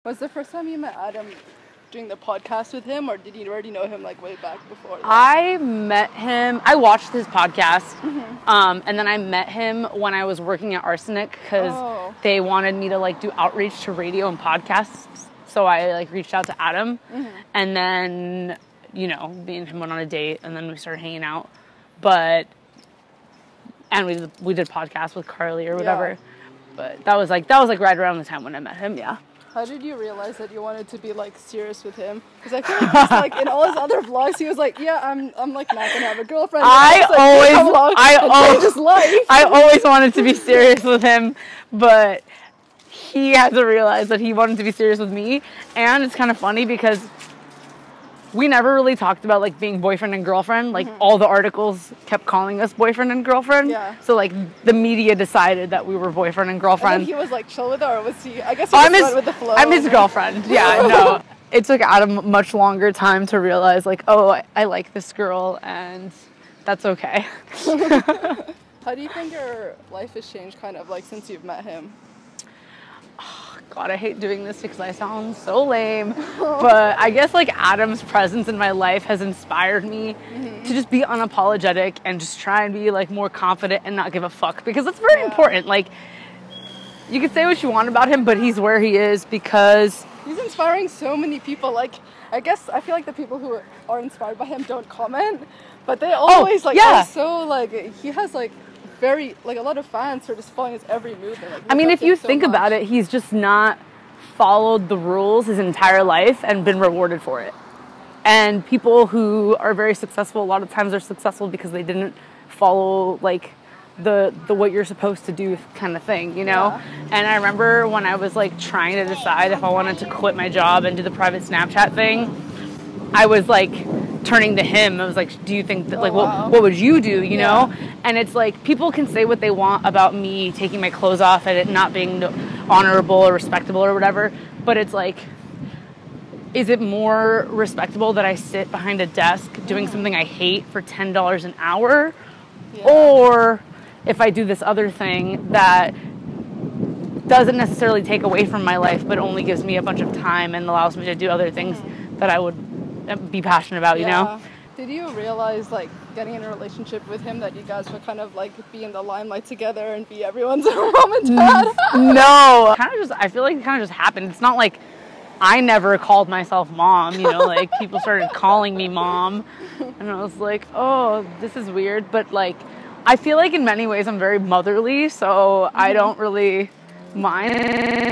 Was the first time you met Adam doing the podcast with him, or did you already know him like way back before that? I met him, I watched his podcast, and then I met him when I was working at Arsenic because they wanted me to like do outreach to radio and podcasts. So I like reached out to Adam, and then, you know, me and him went on a date, and then we started hanging out. And we did podcasts with Carly or whatever. Yeah. But that was like right around the time when I met him. Yeah. How did you realize that you wanted to be like serious with him? Because I feel like he's, like in all his other vlogs, he was like, "Yeah, I'm like not gonna have a girlfriend." I always wanted to be serious with him, but he had to realize that he wanted to be serious with me. And it's kind of funny because we never really talked about like being boyfriend and girlfriend. Like all the articles kept calling us boyfriend and girlfriend. Yeah. So like the media decided that we were boyfriend and girlfriend. And then he was like chill with her, or was he? I guess he went with the flow. I'm his girlfriend. Yeah, no. It took Adam much longer time to realize like, oh, I like this girl, and that's okay. How do you think your life has changed, kind of like since you've met him? God, I hate doing this because I sound so lame, but I guess like Adam's presence in my life has inspired me to just be unapologetic and just try and be like more confident and not give a fuck, because that's very important. Like, you can say what you want about him, but he's where he is because he's inspiring so many people. Like, I guess I feel like the people who are inspired by him don't comment, but they always are so like, he has like very like a lot of fans who are just following his every movement. Like, I mean, if you think about it, he's just not followed the rules his entire life and been rewarded for it. And people who are very successful, a lot of times are successful because they didn't follow like the what you're supposed to do kind of thing, you know? Yeah. And I remember when I was like trying to decide if I wanted to quit my job and do the private Snapchat thing, I was like turning to him. I was like, do you think that like what would you do, you know? And it's like, people can say what they want about me taking my clothes off and it not being honorable or respectable or whatever, but it's like, is it more respectable that I sit behind a desk doing something I hate for $10 an hour, or if I do this other thing that doesn't necessarily take away from my life but only gives me a bunch of time and allows me to do other things that I would be passionate about, you know? Did you realize, like, getting in a relationship with him that you guys would kind of, like, be in the limelight together and be everyone's mom and dad? No. I feel like it kind of just happened. It's not like I never called myself mom, you know? Like, people started calling me mom. And I was like, oh, this is weird. But, like, I feel like in many ways I'm very motherly, so I don't really mind